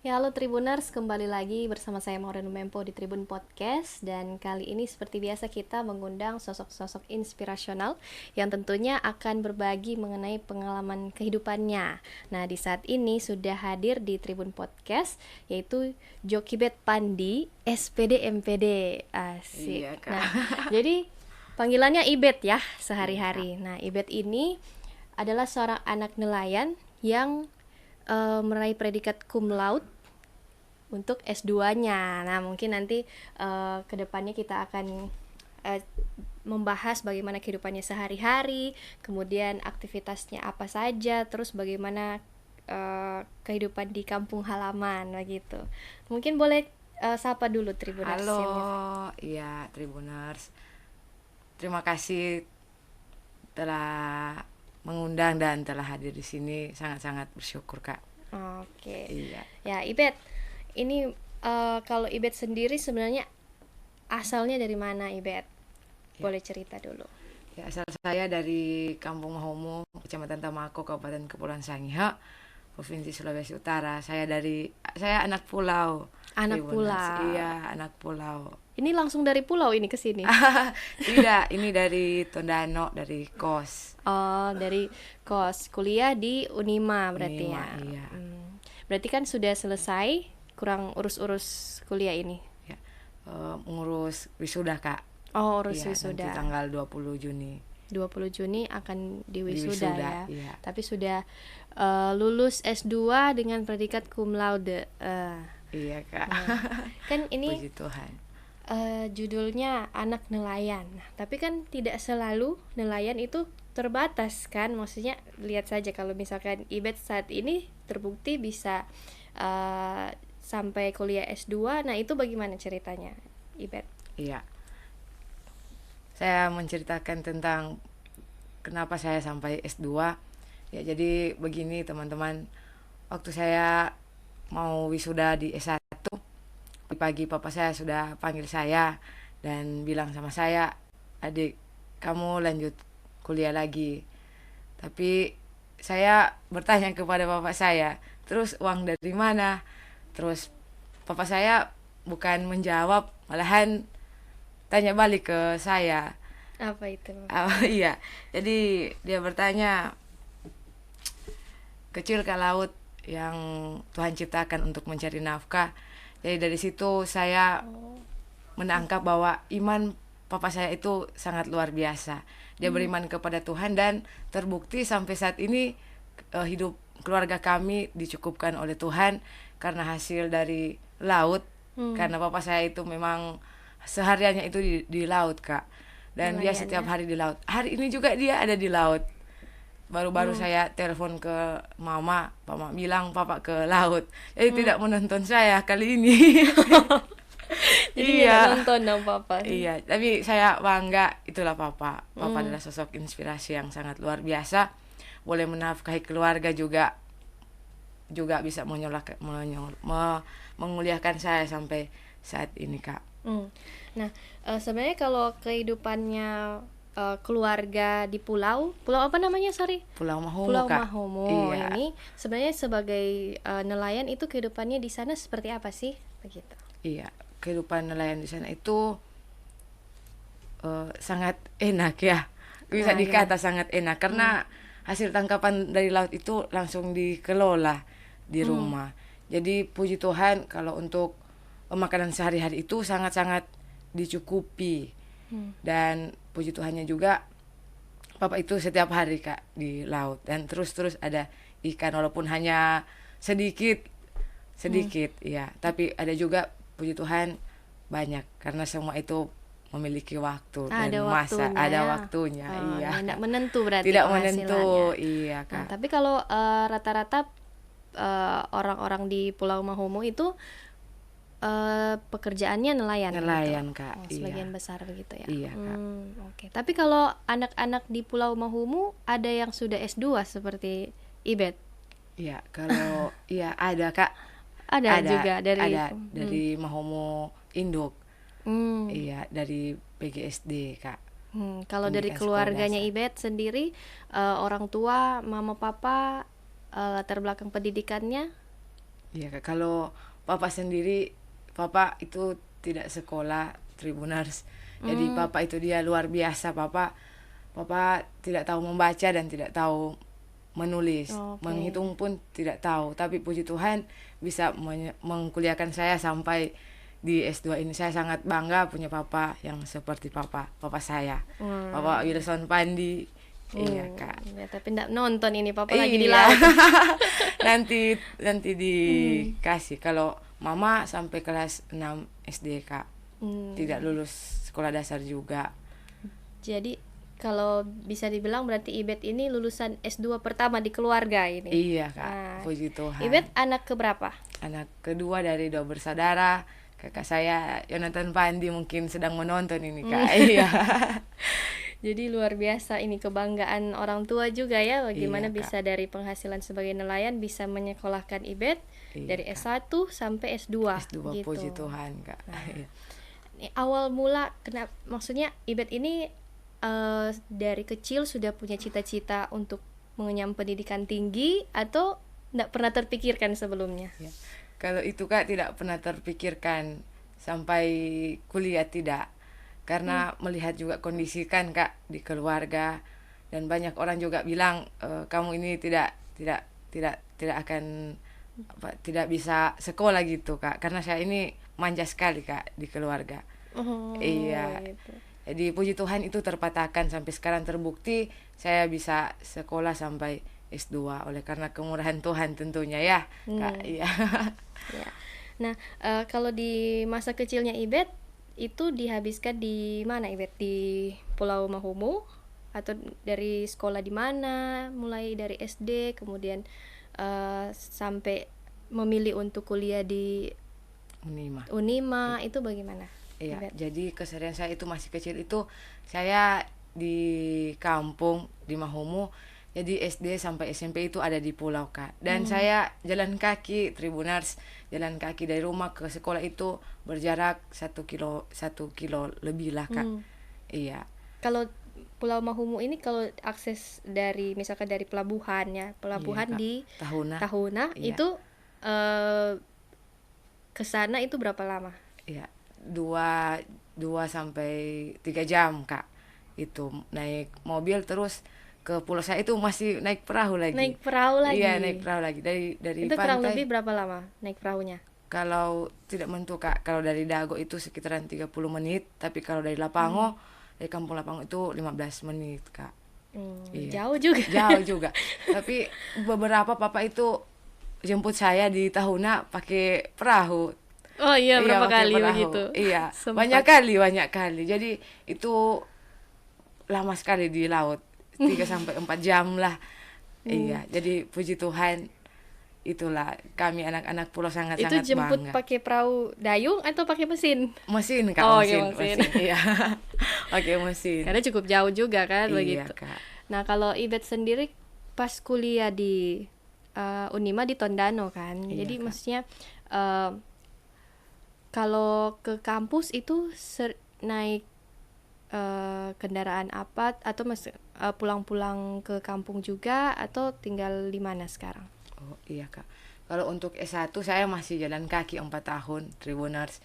Ya, halo Tribuners, kembali lagi bersama saya Maureen Mempo di Tribun Podcast. Dan kali ini seperti biasa kita mengundang sosok-sosok inspirasional yang tentunya akan berbagi mengenai pengalaman kehidupannya. Nah, di saat ini sudah hadir di Tribun Podcast yaitu Jokibet Pandi, SPD MPD. Asik. Iya kak. Nah, jadi panggilannya Ibet ya Iya kak. sehari-hari. Nah, Ibet ini adalah seorang anak nelayan yang meraih predikat cum laude untuk S2-nya. Nah, mungkin nanti kedepannya kita akan uh, membahas bagaimana kehidupannya sehari-hari, kemudian aktivitasnya apa saja, terus bagaimana kehidupan di kampung halaman begitu. Mungkin boleh sapa dulu Tribuners Halo, yang iya Tribuners. Terima kasih telah mengundang dan telah hadir di sini. Sangat-sangat bersyukur kak. Oke. Iya. Ya, Ibet. Ini kalau Ibet sendiri sebenarnya asalnya dari mana, Ibet? Ya. Boleh cerita dulu. Ya, asal saya dari Kampung Mahomo, Kecamatan Tamako, Kabupaten Kepulauan Sangihe, Provinsi Sulawesi Utara. Saya anak pulau. Anak Tribuners. pulau. Iya, anak pulau. Ini langsung dari pulau ini ke sini. Tidak, ini dari Tondano, dari kos. Oh, dari kos. Kuliah di Unima berarti Unima, ya. iya. Berarti kan sudah selesai, kurang urus-urus kuliah ini. Ya. Mengurus wisuda kak. Oh, urus Iya, nanti wisuda. tanggal 20 Juni. 20 Juni akan diwisuda Diwisuda, ya. iya. Tapi sudah lulus S2 dengan predikat cum laude. Iya kak. Kan ini Puji Tuhan. judulnya anak nelayan. Nah, tapi kan tidak selalu nelayan itu terbatas kan. Maksudnya lihat saja kalau misalkan Ibet saat ini terbukti bisa sampai kuliah S2. Nah, itu bagaimana ceritanya, Ibet? Iya. Saya menceritakan tentang kenapa saya sampai S2. Ya jadi begini teman-teman. Waktu saya mau wisuda di S1, pagi papa saya sudah panggil saya dan bilang sama saya, "Adik, kamu lanjut kuliah lagi." Tapi saya bertanya kepada bapak saya, "Terus uang dari mana?" Terus papa saya bukan menjawab, malahan tanya balik ke saya. Apa itu? Iya, jadi dia bertanya, kecil ke laut yang Tuhan ciptakan untuk mencari nafkah. Jadi dari situ saya menangkap bahwa iman papa saya itu sangat luar biasa. Dia beriman kepada Tuhan dan terbukti sampai saat ini hidup keluarga kami dicukupkan oleh Tuhan karena hasil dari laut. Karena papa saya itu memang sehariannya itu di laut kak, dan dia Nelayan setiap ya. hari di laut. Hari ini juga dia ada di laut. Baru-baru saya telepon ke mama bilang papa ke laut. Jadi tidak menonton saya kali ini. Jadi nggak Iya. nonton dong papa. Iya, tapi saya bangga, itulah papa. Papa adalah sosok inspirasi yang sangat luar biasa. Boleh menafkahi keluarga juga bisa menguliakan saya sampai saat ini, Kak. Nah, sebenarnya kalau kehidupannya keluarga di pulau apa namanya, sorry? Pulau Mahumu, Pulau Kak. Mahomo Iya. ini sebenarnya sebagai nelayan itu kehidupannya di sana seperti apa sih? Begitu. Iya, kehidupan nelayan di sana itu sangat enak ya. Bisa Nah, dikata gimana? sangat enak karena hasil tangkapan dari laut itu langsung dikelola di rumah. Jadi puji Tuhan kalau untuk makanan sehari-hari itu sangat-sangat dicukupi. Dan puji Tuhannya juga papa itu setiap hari Kak di laut dan terus-terus ada ikan walaupun hanya sedikit ya, tapi ada juga puji Tuhan banyak karena semua itu memiliki waktu dan Ada masa, waktunya ada ya. waktunya. Iya. Tidak menentu berarti Tidak penghasilannya. menentu, iya Nah, Kak. tapi kalau rata-rata orang-orang di Pulau Mahomo itu pekerjaannya nelayan Nelayan gitu. Kak, Sebagian iya. besar begitu ya. Iya Kak. Oke. Tapi kalau anak-anak di Pulau Mahumu ada yang sudah S2 seperti Ibet? Iya, kalau iya ada Kak. Ada juga dari Ada dari Mahomo Induk. Iya, dari PGSD Kak. Kalau dari Pendidikan sekolah keluarganya dasar. Ibet sendiri, orang tua, mama papa, latar belakang pendidikannya Iya Kak, kalau Papa sendiri, Papa itu tidak sekolah Tribuners. Jadi Hmm, Papa itu dia luar biasa. Papa tidak tahu membaca dan tidak tahu menulis. oke. Menghitung pun tidak tahu. Tapi puji Tuhan bisa mengkuliahkan saya sampai di S2 ini. Saya sangat bangga punya Papa yang seperti Papa saya. Wah, Papa Wilson Pandi. Iya Kak. ya, tapi nggak nonton ini, papa lagi di Iya. laut. Nanti Hmm, dikasih. Kalau Mama sampai kelas 6 SD, Kak. Tidak hmm. lulus sekolah dasar juga. Jadi kalau bisa dibilang berarti Ibet ini lulusan S2 pertama di keluarga ini. Iya, Kak. Nah, Puji Tuhan. Ibet anak keberapa? Anak kedua dari dua bersaudara. Kakak saya Yonatan Pandi mungkin sedang menonton ini, Kak. Iya. Jadi luar biasa ini kebanggaan orang tua juga ya, Iya, bagaimana Kak. bisa dari penghasilan sebagai nelayan bisa menyekolahkan Ibet Iya, dari Kak. S1 sampai S2 S2 gitu. puji Tuhan, Kak. Iya. Ini awal mula kenapa, maksudnya Ibet ini dari kecil sudah punya cita-cita untuk mengenyam pendidikan tinggi atau tidak pernah terpikirkan sebelumnya? Ya. Kalau itu Kak tidak pernah terpikirkan sampai kuliah tidak. Karena melihat juga kondisi kan Kak di keluarga dan banyak orang juga bilang kamu ini tidak akan tidak bisa sekolah gitu Kak. Karena saya ini manja sekali Kak di keluarga. Oh, Iya. gitu. Jadi puji Tuhan itu terpatahkan sampai sekarang terbukti saya bisa sekolah sampai S2 oleh karena kemurahan Tuhan tentunya ya, Kak. Hmm. Iya. Ya. Nah, kalau di masa kecilnya Ibet itu dihabiskan di mana Ibet? Di Pulau Mahumu atau dari sekolah di mana? Mulai dari SD kemudian sampai memilih untuk kuliah di Unima. Unima itu bagaimana, Iya, Ibet? jadi keseharian saya itu masih kecil itu saya di kampung di Mahumu. Jadi SD sampai SMP itu ada di pulau Kak. Dan saya jalan kaki Tribuners, jalan kaki dari rumah ke sekolah itu berjarak 1 kilo lebih lah Kak. Hmm. Iya, Kalau Pulau Mahumu ini kalau akses dari misalkan dari pelabuhan ya, iya pelabuhan Kak. di Tahuna. Tahuna Iya, itu eh, ke sana itu berapa lama? iya. 2 sampai 3 jam Kak. Itu naik mobil terus ke pulau saya itu masih naik perahu lagi. Naik perahu Iya, naik lagi. perahu lagi dari Itu kurang lebih pantai. berapa lama naik perahunya? Kalau tidak menentu Kak, kalau dari Dago itu sekitaran 30 menit, tapi kalau dari Lapango, dari kampung Lapango itu 15 menit Kak. Iya. Jauh juga. Jauh juga. Tapi beberapa papa itu jemput saya di Tahuna pakai perahu. Oh iya, Iya, berapa pakai kali perahu. begitu? Iya, banyak Sempat. kali, banyak kali. Jadi itu lama sekali di laut. 3 sampai 4 jam lah. Iya, jadi puji Tuhan itulah kami anak-anak pulau Itu sangat-sangat jemput bangga. pakai perahu dayung atau pakai mesin? Mesin Kak, Oh, pakai mesin, mesin. mesin. Iya. Pakai mesin. Karena cukup jauh juga kan Iya, begitu. Kak. Nah, kalau Ibet sendiri pas kuliah di Unima di Tondano kan. Iya, Jadi Kak. maksudnya eh, kalau ke kampus itu naik kendaraan apa atau pulang-pulang ke kampung juga atau tinggal di mana sekarang? Oh, iya, Kak. Kalau untuk S1 saya masih jalan kaki 4 tahun, Tribuners.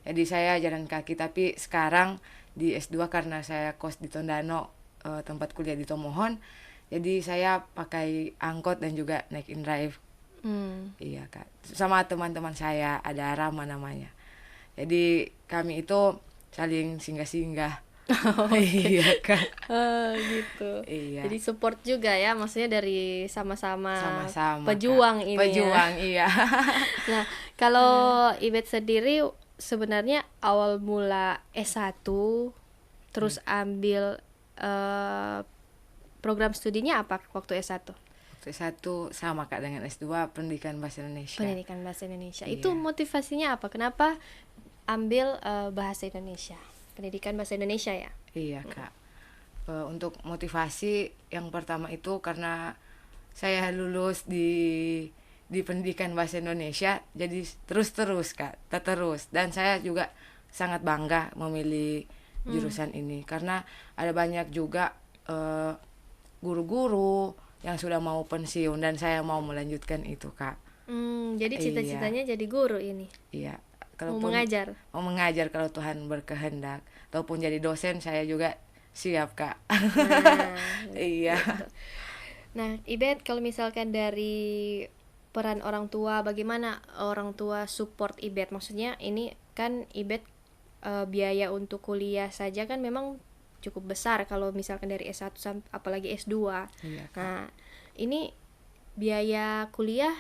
Jadi saya jalan kaki, tapi sekarang di S2 karena saya kos di Tondano, tempat kuliah di Tomohon, jadi saya pakai angkot dan juga naik in-drive. Hmm. Iya Kak, sama teman-teman saya ada Rama namanya. Jadi kami itu saling singgah-singgah. Iya Kak, Gitu. iya. Jadi support juga ya, maksudnya dari sama-sama Sama-sama pejuang Kak. ini ya. Pejuang, iya. Nah, kalau Ibet sendiri sebenarnya awal mula S1 terus ambil eh, program studinya apa waktu S1? Waktu S1 sama Kak dengan S2 Pendidikan Bahasa Indonesia. Pendidikan Bahasa Indonesia. Iya. Itu motivasinya apa? Kenapa ambil Bahasa Indonesia? Pendidikan Bahasa Indonesia ya? Iya Kak. Untuk motivasi yang pertama itu karena saya lulus di pendidikan bahasa Indonesia, jadi terus Kak, terus. Dan saya juga sangat bangga memilih jurusan ini karena ada banyak juga guru-guru yang sudah mau pensiun dan saya mau melanjutkan itu Kak. Jadi Iya, cita-citanya jadi guru ini, iya. mau Kalaupun mengajar. mau mengajar kalau Tuhan berkehendak, ataupun jadi dosen saya juga siap, Kak. Nah, Iya. gitu. Nah, Ibet, kalau misalkan dari peran orang tua, bagaimana orang tua support Ibet? Maksudnya ini kan Ibet biaya untuk kuliah saja kan memang cukup besar kalau misalkan dari S1 sampai apalagi S2. Iya, Kak. Nah, ini biaya kuliah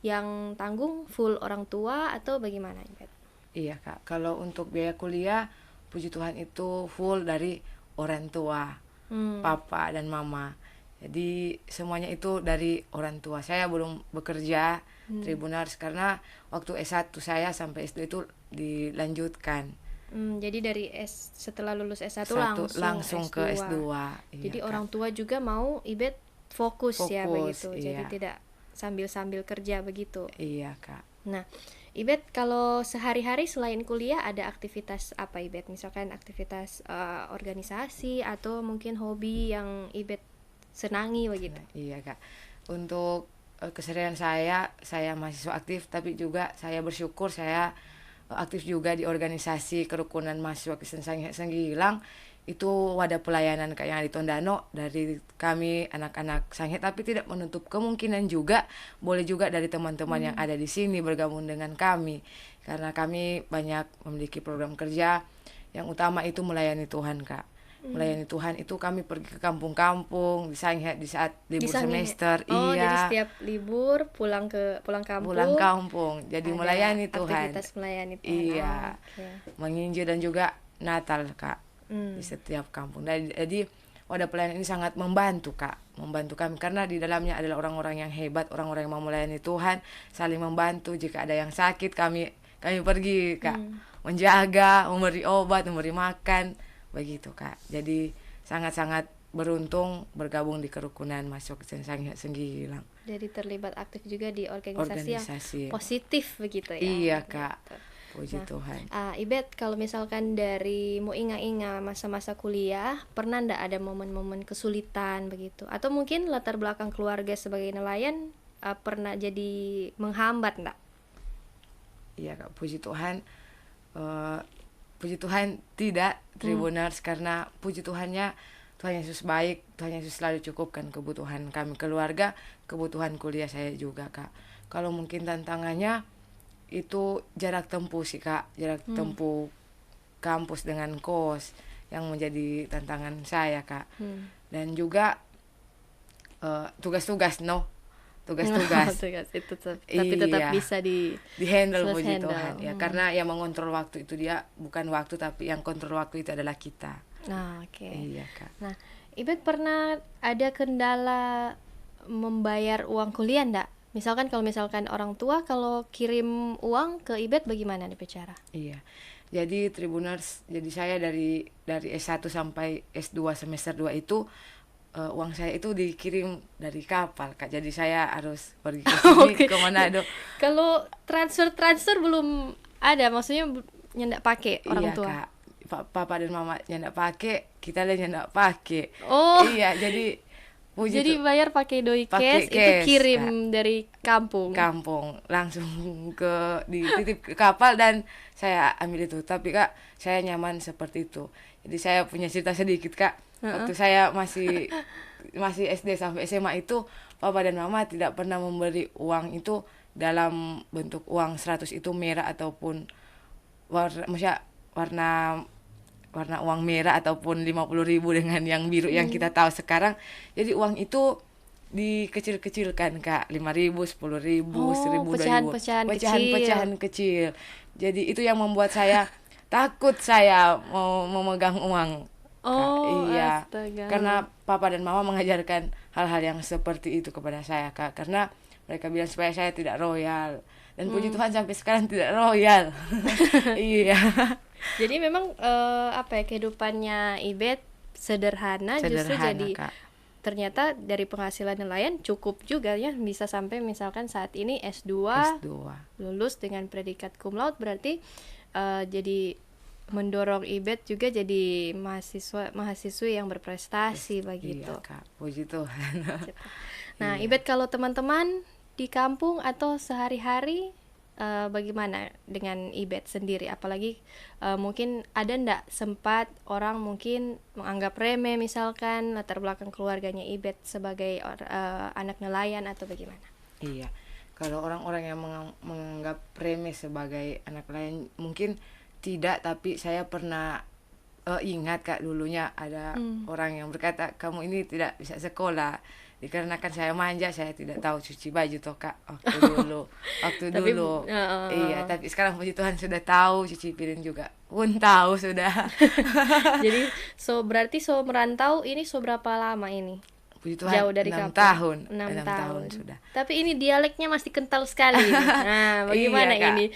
yang tanggung full orang tua atau bagaimana, Ibet? Iya, Kak. Kalau untuk biaya kuliah, puji Tuhan itu full dari orang tua, Hmm. papa dan mama. Jadi semuanya itu dari orang tua. Saya belum bekerja Tribunars karena waktu S1 saya sampai S2 itu dilanjutkan. Jadi dari setelah lulus S1 Satu langsung langsung ke S2. S2. Iya, Jadi Kak. orang tua juga mau Ibet fokus ya Fokus, begitu. Jadi iya. tidak sambil-sambil kerja begitu. Iya, Kak. Nah, Ibet kalau sehari-hari selain kuliah ada aktivitas apa Ibet? Misalkan aktivitas organisasi atau mungkin hobi yang Ibet senangi begitu. Iya, Kak. Untuk keseharian saya mahasiswa aktif, tapi juga saya bersyukur saya aktif juga di organisasi kerukunan mahasiswa Kristen Sangihe Senggilang. Itu wadah pelayanan Kak yang di Tondano dari kami anak-anak Sangihe, tapi tidak menutup kemungkinan juga boleh juga dari teman-teman yang ada di sini bergabung dengan kami, karena kami banyak memiliki program kerja yang utama itu melayani Tuhan, Kak. Melayani Tuhan itu kami pergi ke kampung-kampung di Sangihe di saat Di libur Sangihe. semester. Oh, jadi Iya, setiap libur pulang kampung. pulang kampung. Jadi Ada melayani Tuhan. aktivitas melayani Tuhan. Iya. Oke. Menginjil dan juga Natal, Kak. Hmm. Di setiap kampung. Jadi wadah pelayanan ini sangat membantu, Kak. Membantu kami karena di dalamnya adalah orang-orang yang hebat, orang-orang yang mau melayani Tuhan, saling membantu. Jika ada yang sakit, kami pergi, Kak. Menjaga, memberi obat, memberi makan, begitu, Kak. Jadi sangat-sangat beruntung bergabung di kerukunan mahasiswa Kristen Sangihe Senggilang. Jadi terlibat aktif juga di organisasi yang Organisasi. positif begitu ya. Iya, Kak. Gitu. Puji Tuhan. Ibet, kalau misalkan dari mau ingat-ingat masa-masa kuliah, pernah ndak ada momen-momen kesulitan begitu? Atau mungkin latar belakang keluarga sebagai nelayan pernah jadi menghambat ndak? Iya, Kak. Puji Tuhan tidak Tribuners, karena puji Tuhannya Tuhan Yesus baik, Tuhan Yesus selalu cukupkan kebutuhan kami keluarga, kebutuhan kuliah saya juga, Kak. Kalau mungkin tantangannya itu jarak tempuh sih, Kak. Jarak tempuh kampus dengan kos yang menjadi tantangan saya, Kak. Dan juga tugas-tugas tugas-tugas Tugas itu tapi tetap Iya. bisa di handle, puji handle. Tuhan ya, karena yang mengontrol waktu itu dia, bukan waktu, tapi yang kontrol waktu itu adalah kita. Nah, oke. Iya, Kak. Nah, Ibet pernah ada kendala membayar uang kuliah ndak? Misalkan kalau misalkan orang tua kalau kirim uang ke Ibet bagaimana nih cara? Iya. Jadi Tribuners, jadi saya dari S1 sampai S2 semester 2 itu uang saya itu dikirim dari kapal, Kak. Jadi saya harus pergi ke sini Oke. ke Manado. Kalau transfer belum ada, maksudnya nyendak pakai orang Iya, tua. Kak. Papa dan mama nyandak pakai, kita lah nyandak pakai. Oh. Iya, jadi puji Jadi bayar pakai doi Pakai cash, itu cash, kirim Kak. dari kampung. kampung langsung dititip ke kapal dan saya ambil itu. Tapi, Kak, saya nyaman seperti itu. Jadi saya punya cerita sedikit, Kak. Waktu saya masih SD sampai SMA itu, papa dan mama tidak pernah memberi uang itu dalam bentuk uang 100 itu merah ataupun warna uang merah ataupun 50.000 dengan yang biru yang kita tahu sekarang. Jadi uang itu dikecil-kecilkan, Kak. 5.000, 10.000, Oh, 1.000, 2.000. pecahan-pecahan kecil. Jadi itu yang membuat saya takut saya mau memegang uang, Kak. Oh, Iya. astaga. Karena papa dan mama mengajarkan hal-hal yang seperti itu kepada saya, Kak. Karena mereka bilang supaya saya tidak royal. Dan puji Tuhan sampai sekarang tidak royal. Iya. Jadi memang kehidupannya Ibet sederhana, justru Sederhana, jadi Kak. ternyata dari penghasilan nelayan cukup juga ya, bisa sampai misalkan saat ini S2 lulus dengan predikat cum laude, berarti jadi mendorong Ibet juga jadi mahasiswi yang berprestasi begitu. Iya, Kak. Puji Tuhan. Nah, Ibet kalau teman-teman di kampung atau sehari-hari, bagaimana dengan Ibet sendiri? Apalagi mungkin ada ndak sempat orang mungkin menganggap remeh misalkan latar belakang keluarganya Ibet sebagai anak nelayan atau bagaimana? Iya, kalau orang-orang yang menganggap remeh sebagai anak lain mungkin tidak, tapi saya pernah ingat Kak, dulunya ada Hmm. orang yang berkata kamu ini tidak bisa sekolah dikarenakan saya manja, saya tidak tahu cuci baju toh Kak, waktu Tapi dulu. Iya, tapi sekarang puji Tuhan sudah tahu cuci piring juga pun tahu sudah. jadi berarti merantau ini berapa lama ini? Puji Tuhan Jauh dari 6 kampung. tahun, 6 6 tahun tahun. sudah. Tapi ini dialeknya masih kental sekali ini. Nah, bagaimana Iya Kak. ini?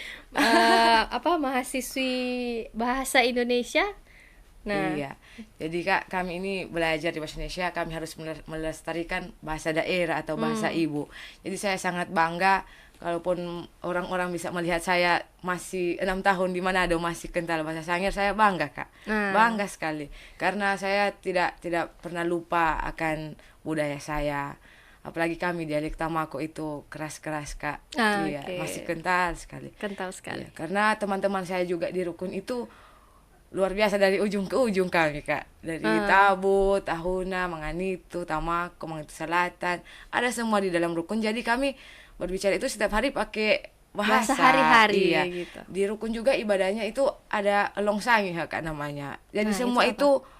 Mahasiswi bahasa Indonesia? Nah, Iya, jadi Kak, kami ini belajar di bahasa Indonesia, kami harus melestarikan bahasa daerah atau bahasa ibu. Jadi saya sangat bangga kalaupun orang-orang bisa melihat saya masih 6 tahun di Manado masih kental bahasa Sangir, saya bangga Kak, nah, bangga sekali karena saya tidak pernah lupa akan budaya saya. Apalagi kami dialek Tamako itu keras-keras Kak, iya oke. masih kental sekali. Kental sekali. Iya, karena teman-teman saya juga di rukun itu luar biasa dari ujung ke ujung kami Kak, dari Tabu, Tahuna, Manganitu, Tamako, Manganitu Selatan, ada semua di dalam rukun. Jadi kami berbicara itu setiap hari pakai Bahasa bahasa. hari-hari Iya, gitu. di rukun juga ibadahnya itu ada Longsangi Kak namanya. Jadi Nah, semua itu apa? itu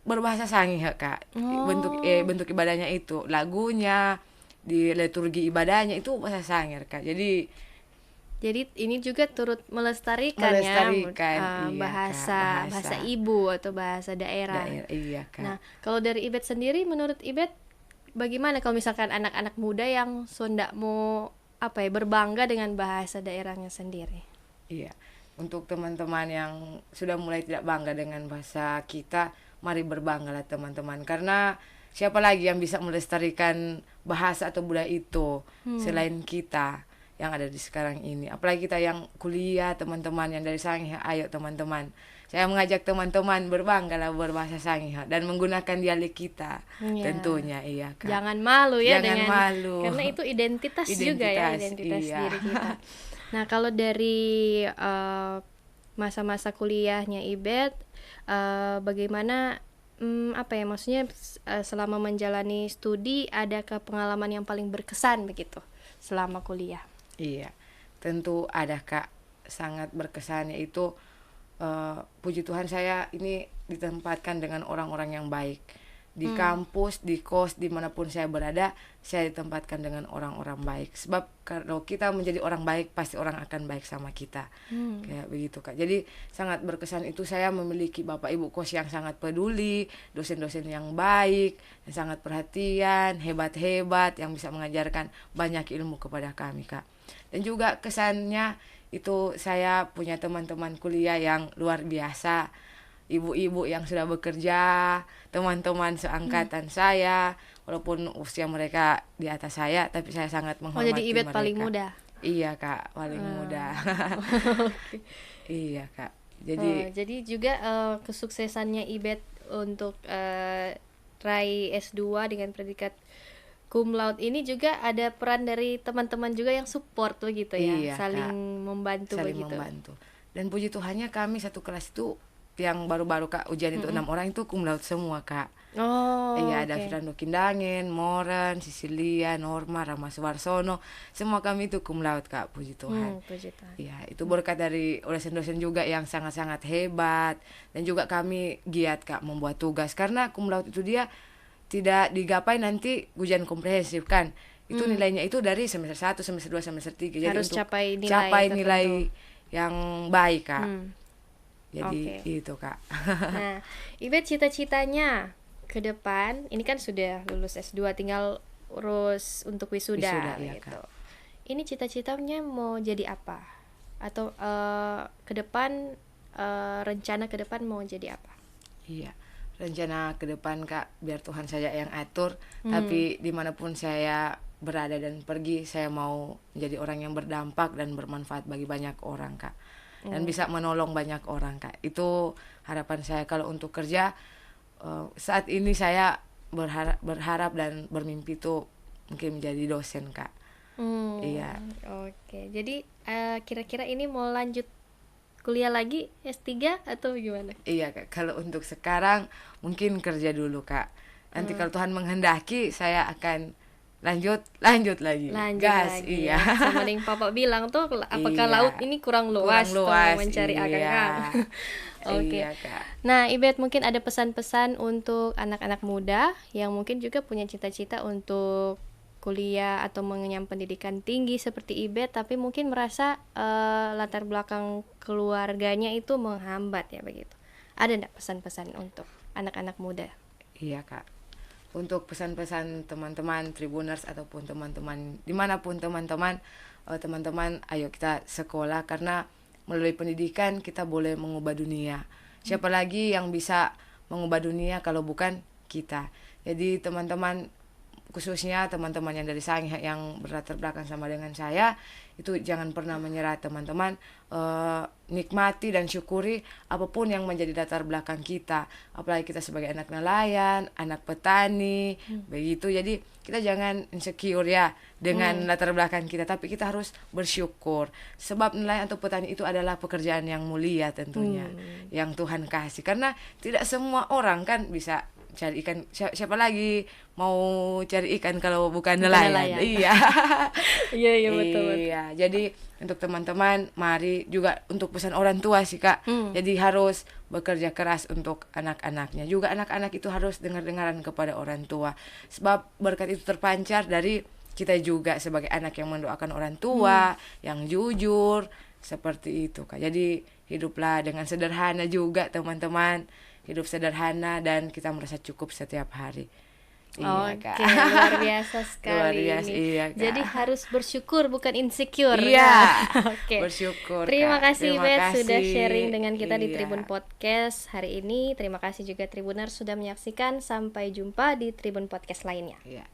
berbahasa Sangi Kak. Bentuk Oh, bentuk ibadahnya itu, lagunya, di liturgi ibadahnya itu bahasa Sangir Kak. jadi ini juga turut melestarikan ya Melestarikan, iya Kak, bahasa ibu atau bahasa daerah. daerah, iya Kak. Nah, kalau dari Ibet sendiri, menurut Ibet, bagaimana kalau misalkan anak-anak muda yang sondak mau berbangga dengan bahasa daerahnya sendiri? Iya, untuk teman-teman yang sudah mulai tidak bangga dengan bahasa kita, mari berbanggalah teman-teman. Karena siapa lagi yang bisa melestarikan bahasa atau budaya itu selain kita yang ada di sekarang ini. Apalagi kita yang kuliah, teman-teman yang dari Sangihe, ayo teman-teman. Saya mengajak teman-teman berbanggalah berbahasa Sangihe dan menggunakan dialek kita. Iya. Tentunya, iya Kak. Jangan malu ya Jangan dengan malu. karena itu identitas juga ya, identitas iya. diri kita. Nah, kalau dari masa-masa kuliahnya Ibet, bagaimana maksudnya selama menjalani studi, adakah pengalaman yang paling berkesan begitu selama kuliah? Iya, tentu ada Kak, sangat berkesan yaitu puji Tuhan saya ini ditempatkan dengan orang-orang yang baik. Di kampus, di kos, dimanapun saya berada, saya ditempatkan dengan orang-orang baik. Sebab kalau kita menjadi orang baik, pasti orang akan baik sama kita. Kayak begitu Kak. Jadi sangat berkesan itu saya memiliki Bapak Ibu kos yang sangat peduli, dosen-dosen yang baik, yang sangat perhatian, hebat-hebat, yang bisa mengajarkan banyak ilmu kepada kami Kak. Dan juga kesannya itu saya punya teman-teman kuliah yang luar biasa, ibu-ibu yang sudah bekerja, teman-teman seangkatan saya, walaupun usia mereka di atas saya, tapi saya sangat Oh, jadi menghormati Ibet mereka. paling muda. Iya Kak, paling muda. Oke. Iya Kak. Jadi juga kesuksesannya Ibet untuk raih S2 dengan predikat cum laude ini juga ada peran dari teman-teman juga yang support begitu ya, Iya, saling Kak. membantu Saling begitu. membantu. Dan puji Tuhannya kami satu kelas itu yang baru-baru Kak ujian itu 6 orang itu cum laude semua Kak. Oh, Iya, ada oke. Firando Kindangin, Moren, Sisilia, Norma, Rama Suwarsono, semua kami itu cum laude Kak, puji Tuhan. Puji Tuhan. Iya, itu berkat dari dosen-dosen juga yang sangat-sangat hebat, dan juga kami giat Kak membuat tugas karena cum laude itu dia tidak digapai nanti ujian komprehensif kan. Itu nilainya itu dari semester 1, semester 2, semester 3. Jadi Harus untuk capai nilai capai tertentu. nilai yang baik Kak. Oke. Jadi itu Kak. Nah, Ibet cita-citanya ke depan, ini kan sudah lulus S2, tinggal urus untuk wisuda, Wisuda, iya, gitu. Kak. Ini cita-citanya mau jadi apa? Atau ke depan rencana ke depan mau jadi apa? Iya, rencana ke depan Kak, biar Tuhan saja yang atur. Tapi dimanapun saya berada dan pergi, saya mau menjadi orang yang berdampak dan bermanfaat bagi banyak orang Kak. Dan bisa menolong banyak orang Kak. Itu harapan saya. Kalau untuk kerja, saat ini saya berharap dan bermimpi itu mungkin menjadi dosen Kak. Iya. Oke. Jadi kira-kira ini mau lanjut kuliah lagi S3 atau gimana? Iya Kak, kalau untuk sekarang mungkin kerja dulu Kak. Nanti kalau Tuhan menghendaki saya akan lanjut lagi. Lanjut Gas, lagi iya. ya. Sama yang Papa bilang tuh, apakah Iya. laut ini kurang luas, Kurang luas, mencari iya. akang-akang. Oke. Iya Kak. Nah, Ibet mungkin ada pesan-pesan untuk anak-anak muda yang mungkin juga punya cita-cita untuk kuliah atau mengenyam pendidikan tinggi seperti Ibet, tapi mungkin merasa latar belakang keluarganya itu menghambat ya begitu. Ada enggak pesan-pesan untuk anak-anak muda? Iya Kak. Untuk pesan-pesan teman-teman Tribuners ataupun teman-teman dimanapun teman-teman, ayo kita sekolah karena melalui pendidikan kita boleh mengubah dunia. Siapa lagi yang bisa mengubah dunia kalau bukan kita. Jadi teman-teman, khususnya teman-teman yang dari Sangih yang berlatar belakang sama dengan saya, itu jangan pernah menyerah teman-teman. Nikmati dan syukuri apapun yang menjadi latar belakang kita, apalagi kita sebagai anak nelayan, anak petani, begitu. Jadi kita jangan insecure ya dengan latar belakang kita, tapi kita harus bersyukur sebab nelayan atau petani itu adalah pekerjaan yang mulia tentunya, yang Tuhan kasih, karena tidak semua orang kan bisa cari ikan. Siapa lagi mau cari ikan kalau bukan nelayan? Iya. Iya betul. Iya, jadi untuk teman-teman, mari juga untuk pesan orang tua sih Kak. Jadi harus bekerja keras untuk anak-anaknya. Juga anak-anak itu harus dengar-dengaran kepada orang tua. Sebab berkat itu terpancar dari kita juga sebagai anak yang mendoakan orang tua, yang jujur, seperti itu Kak. Jadi hiduplah dengan sederhana juga teman-teman. Hidup sederhana dan kita merasa cukup setiap hari. Iya, Kak. Luar biasa sekali. Luar biasa, iya, Kak. Jadi harus bersyukur bukan insecure. Iya. Oke. Bersyukur. Terima kasih Bet sudah sharing dengan kita di Iya. Tribun Podcast hari ini. Terima kasih juga Tribuners sudah menyaksikan. Sampai jumpa di Tribun Podcast lainnya. Iya.